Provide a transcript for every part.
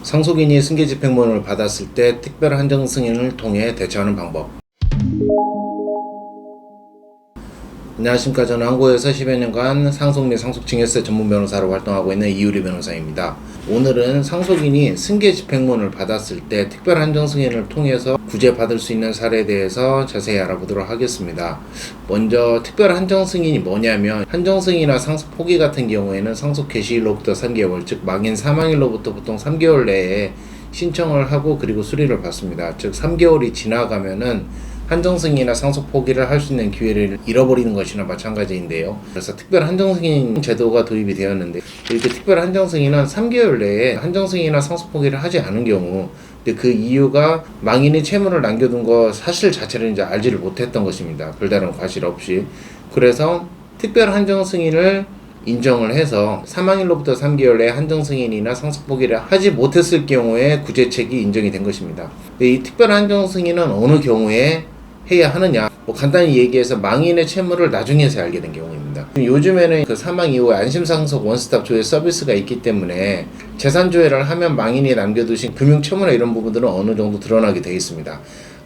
상속인이 승계집행본을 받았을 때 특별 한정 승인을 통해 대처하는 방법. 안녕하십니까. 저는 한국에서 10여 년간 상속 및 상속증여세 전문 변호사로 활동하고 있는 이유리 변호사입니다. 오늘은 상속인이 승계집행본을 받았을 때 특별 한정 승인을 통해서 구제받을 수 있는 사례에 대해서 자세히 알아보도록 하겠습니다. 먼저 특별 한정 승인이 뭐냐면, 한정 승인이나 상속 포기 같은 경우에는 상속 개시일로부터 3개월, 즉 망인 사망일로부터 보통 3개월 내에 신청을 하고 그리고 수리를 받습니다. 즉 3개월이 지나가면은 한정승인이나 상속 포기를 할 수 있는 기회를 잃어버리는 것이나 마찬가지인데요. 그래서 특별 한정승인 제도가 도입이 되었는데, 이렇게 특별 한정승인은 3개월 내에 한정승인이나 상속 포기를 하지 않은 경우, 근데 그 이유가 망인이 채무를 남겨둔 거 사실 자체를 이제 알지를 못했던 것입니다. 별다른 과실 없이. 그래서 특별 한정승인을 인정을 해서 사망일로부터 3개월 내에 한정승인이나 상속 포기를 하지 못했을 경우에 구제책이 인정이 된 것입니다. 이 특별 한정승인은 어느 경우에 해야 하느냐, 간단히 얘기해서 망인의 채무를 나중에서 알게 된 경우입니다. 요즘에는 그 사망 이후에 안심상속 원스톱 조회 서비스가 있기 때문에 재산 조회를 하면 망인이 남겨두신 금융 채무나 이런 부분들은 어느 정도 드러나게 되어 있습니다.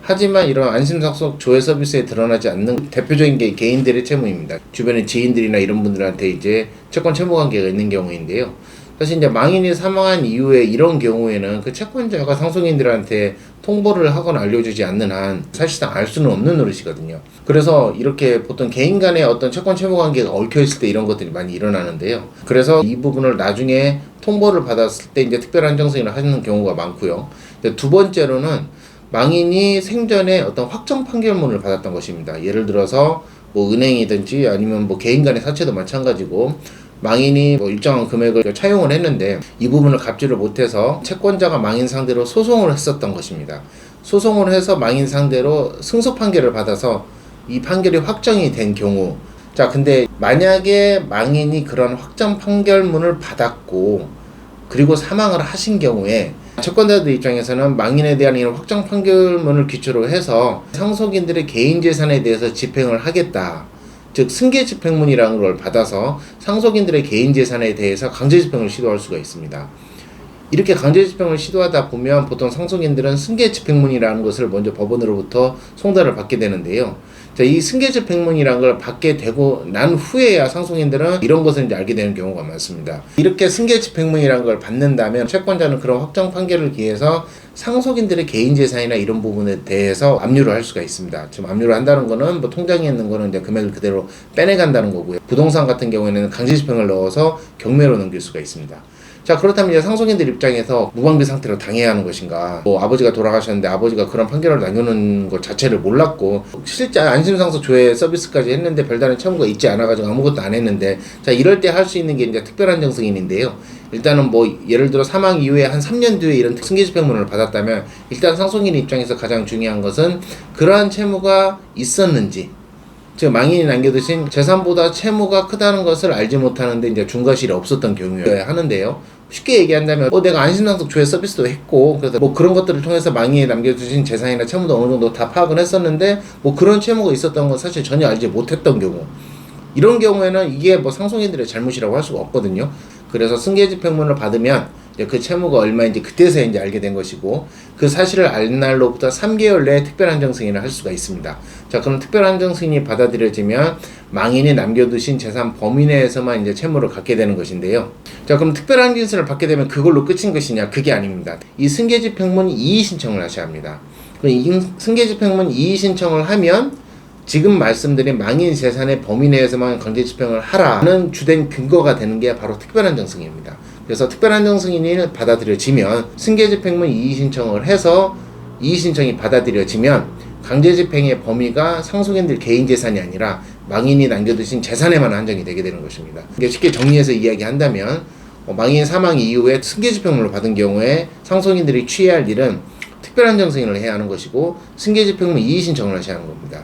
하지만 이런 안심상속 조회 서비스에 드러나지 않는 대표적인 게 개인들의 채무입니다. 주변의 지인들이나 이런 분들한테 이제 채권 채무 관계가 있는 경우인데요. 사실 이제 망인이 사망한 이후에 이런 경우에는 그 채권자가 상속인들한테 통보를 하거나 알려주지 않는 한 사실상 알 수는 없는 노릇이거든요. 그래서 이렇게 보통 개인 간의 어떤 채권 채무 관계가 얽혀 있을 때 이런 것들이 많이 일어나는데요. 그래서 이 부분을 나중에 통보를 받았을 때 이제 특별 한정승인을 하는 경우가 많고요. 두 번째로는 망인이 생전에 어떤 확정 판결문을 받았던 것입니다. 예를 들어서 은행이든지 아니면 개인 간의 사채도 마찬가지고, 망인이 일정한 금액을 차용을 했는데 이 부분을 갚지를 못해서 채권자가 망인 상대로 소송을 했었던 것입니다. 소송을 해서 망인 상대로 승소 판결을 받아서 이 판결이 확정이 된 경우, 근데 만약에 망인이 그런 확정 판결문을 받았고 그리고 사망을 하신 경우에 채권자들 입장에서는 망인에 대한 이런 확정 판결문을 기초로 해서 상속인들의 개인 재산에 대해서 집행을 하겠다, 즉 승계집행문이라는 걸 받아서 상속인들의 개인 재산에 대해서 강제집행을 시도할 수가 있습니다. 이렇게 강제집행을 시도하다 보면 보통 상속인들은 승계집행문이라는 것을 먼저 법원으로부터 송달을 받게 되는데요. 이 승계집행문이라는 걸 받게 되고 난 후에야 상속인들은 이런 것을 이제 알게 되는 경우가 많습니다. 이렇게 승계집행문이라는 걸 받는다면 채권자는 그런 확정 판결을 기해서 상속인들의 개인 재산이나 이런 부분에 대해서 압류를 할 수가 있습니다. 지금 압류를 한다는 거는 통장에 있는 거는 이제 금액을 그대로 빼내간다는 거고요. 부동산 같은 경우에는 강제집행을 넣어서 경매로 넘길 수가 있습니다. 그렇다면 이제 상속인들 입장에서 무방비 상태로 당해야 하는 것인가, 아버지가 돌아가셨는데 아버지가 그런 판결을 남겨놓은 것 자체를 몰랐고 실제 안심상속 조회 서비스까지 했는데 별다른 채무가 있지 않아가지고 아무것도 안 했는데, 이럴 때 할 수 있는 게 이제 특별한정 승인인데요. 일단은 예를 들어 사망 이후에 한 3년 뒤에 이런 승계집행문을 받았다면 일단 상속인 입장에서 가장 중요한 것은 그러한 채무가 있었는지, 즉 망인이 남겨두신 재산보다 채무가 크다는 것을 알지 못하는데 이제 중과실이 없었던 경우여야 하는데요. 쉽게 얘기한다면 내가 안심상속 조회 서비스도 했고 그래서 그런 것들을 통해서 망인이 남겨주신 재산이나 채무도 어느 정도 다 파악을 했었는데 그런 채무가 있었던 건 사실 전혀 알지 못했던 경우, 이런 경우에는 이게 상속인들의 잘못이라고 할 수가 없거든요. 그래서 승계집행문을 받으면 그 채무가 얼마인지 그때서야 이제 알게 된 것이고, 그 사실을 알 날로부터 3개월 내에 특별한정승인을 할 수가 있습니다. 그럼 특별한정승인이 받아들여지면 망인이 남겨두신 재산 범위 내에서만 이제 채무를 갖게 되는 것인데요. 그럼 특별한정승인을 받게 되면 그걸로 끝인 것이냐? 그게 아닙니다. 이 승계집행문 이의 신청을 하셔야 합니다. 이 승계집행문 이의 신청을 하면 지금 말씀드린 망인 재산의 범위 내에서만 강제집행을 하라는 주된 근거가 되는 게 바로 특별한정승인입니다. 그래서 특별한정승인이 받아들여지면 승계집행문 이의 신청을 해서 이의 신청이 받아들여지면 강제집행의 범위가 상속인들 개인 재산이 아니라 망인이 남겨두신 재산에만 한정이 되게 되는 것입니다. 쉽게 정리해서 이야기한다면 망인 사망 이후에 승계집행문을 받은 경우에 상속인들이 취해야 할 일은 특별한정승인을 해야 하는 것이고 승계집행문 이의 신청을 하셔야 하는 겁니다.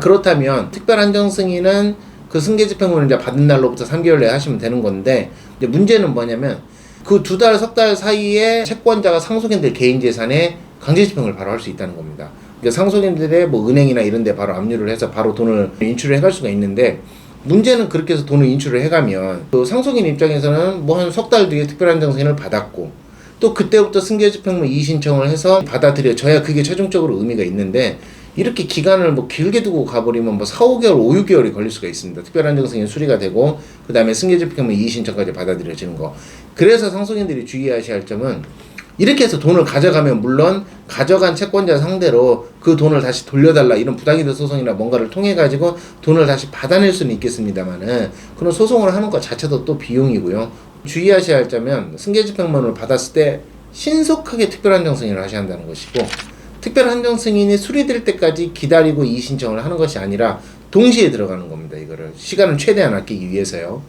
그렇다면 특별한정승인은 그 승계집행문을 이제 받은 날로부터 3개월 내에 하시면 되는 건데, 이제 문제는 뭐냐면 그 2달, 석 달 사이에 채권자가 상속인들 개인 재산에 강제집행을 바로 할 수 있다는 겁니다. 상속인들의 은행이나 이런 데 바로 압류를 해서 바로 돈을 인출을 해갈 수가 있는데, 문제는 그렇게 해서 돈을 인출을 해가면 그 상속인 입장에서는 한 석 달 뒤에 특별한정승인을 받았고 또 그때부터 승계집행부 이의신청을 해서 받아들여져야 그게 최종적으로 의미가 있는데, 이렇게 기간을 뭐 길게 두고 가버리면 뭐 4, 5개월, 5, 6개월이 걸릴 수가 있습니다. 특별한정승인 수리가 되고 그 다음에 승계집행부 이의신청까지 받아들여지는 거. 그래서 상속인들이 주의하셔야 할 점은, 이렇게 해서 돈을 가져가면 물론 가져간 채권자 상대로 그 돈을 다시 돌려달라 이런 부당이득 소송이나 뭔가를 통해 가지고 돈을 다시 받아낼 수는 있겠습니다만은, 그런 소송을 하는 것 자체도 또 비용이고요. 주의하셔야 할 점은 승계집행본을 받았을 때 신속하게 특별한정승인을 하셔야 한다는 것이고, 특별한정승인이 수리될 때까지 기다리고 이의신청을 하는 것이 아니라 동시에 들어가는 겁니다. 이거를 시간을 최대한 아끼기 위해서요.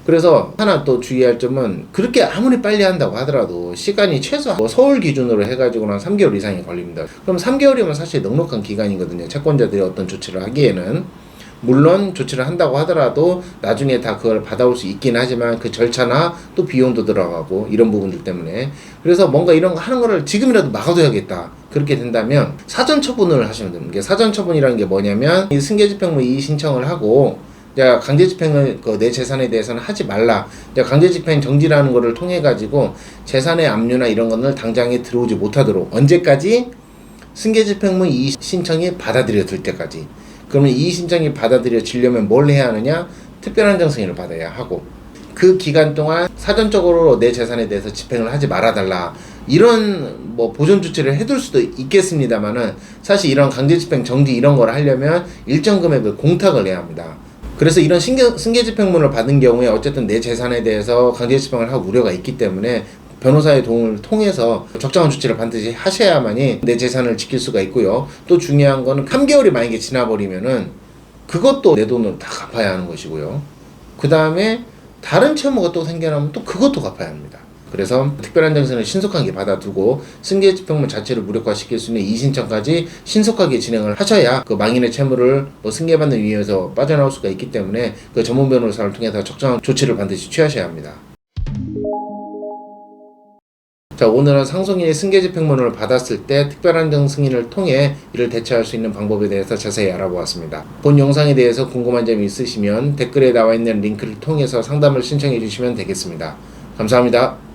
그래서 하나 또 주의할 점은, 그렇게 아무리 빨리 한다고 하더라도 시간이 최소 뭐 서울 기준으로 해가지고는 3개월 이상이 걸립니다. 그럼 3개월이면 사실 넉넉한 기간이거든요. 채권자들이 어떤 조치를 하기에는. 물론 조치를 한다고 하더라도 나중에 다 그걸 받아올 수 있긴 하지만 그 절차나 또 비용도 들어가고 이런 부분들 때문에, 그래서 뭔가 이런 거 하는 거를 지금이라도 막아둬야겠다. 그렇게 된다면 사전 처분을 하시면 됩니다. 사전 처분이라는 게 뭐냐면, 이 승계집행부 이의 신청을 하고 야, 강제집행을 내 재산에 대해서는 하지 말라. 강제집행 정지라는 거를 통해 가지고 재산의 압류나 이런 거는 당장에 들어오지 못하도록, 언제까지? 승계집행부 이의 신청이 받아들여질 때까지. 그러면 이의 신청이 받아들여지려면 뭘 해야 하느냐? 특별한정승인을 받아야 하고, 그 기간 동안 사전적으로 내 재산에 대해서 집행을 하지 말아달라. 이런 뭐 보존 조치를 해둘 수도 있겠습니다만은, 사실 이런 강제집행 정지 이런 걸 하려면 일정 금액을 공탁을 해야 합니다. 그래서 이런 승계집행문을 받은 경우에 어쨌든 내 재산에 대해서 강제집행을 할 우려가 있기 때문에 변호사의 도움을 통해서 적정한 조치를 반드시 하셔야만이 내 재산을 지킬 수가 있고요. 또 중요한 거는 3개월이 만약에 지나버리면은 그것도 내 돈을 다 갚아야 하는 것이고요. 그 다음에 다른 채무가 또 생겨나면 또 그것도 갚아야 합니다. 그래서 특별한정승인을 신속하게 받아두고 승계집행문 자체를 무력화시킬 수 있는 이의신청까지 신속하게 진행을 하셔야 그 망인의 채무를 승계받는 위에서 빠져나올 수가 있기 때문에 그 전문 변호사를 통해서 적정한 조치를 반드시 취하셔야 합니다. 자, 오늘은 상속인이 승계집행문을 받았을 때 특별한정승인을 통해 이를 대처할 수 있는 방법에 대해서 자세히 알아보았습니다. 본 영상에 대해서 궁금한 점이 있으시면 댓글에 나와 있는 링크를 통해서 상담을 신청해 주시면 되겠습니다. 감사합니다.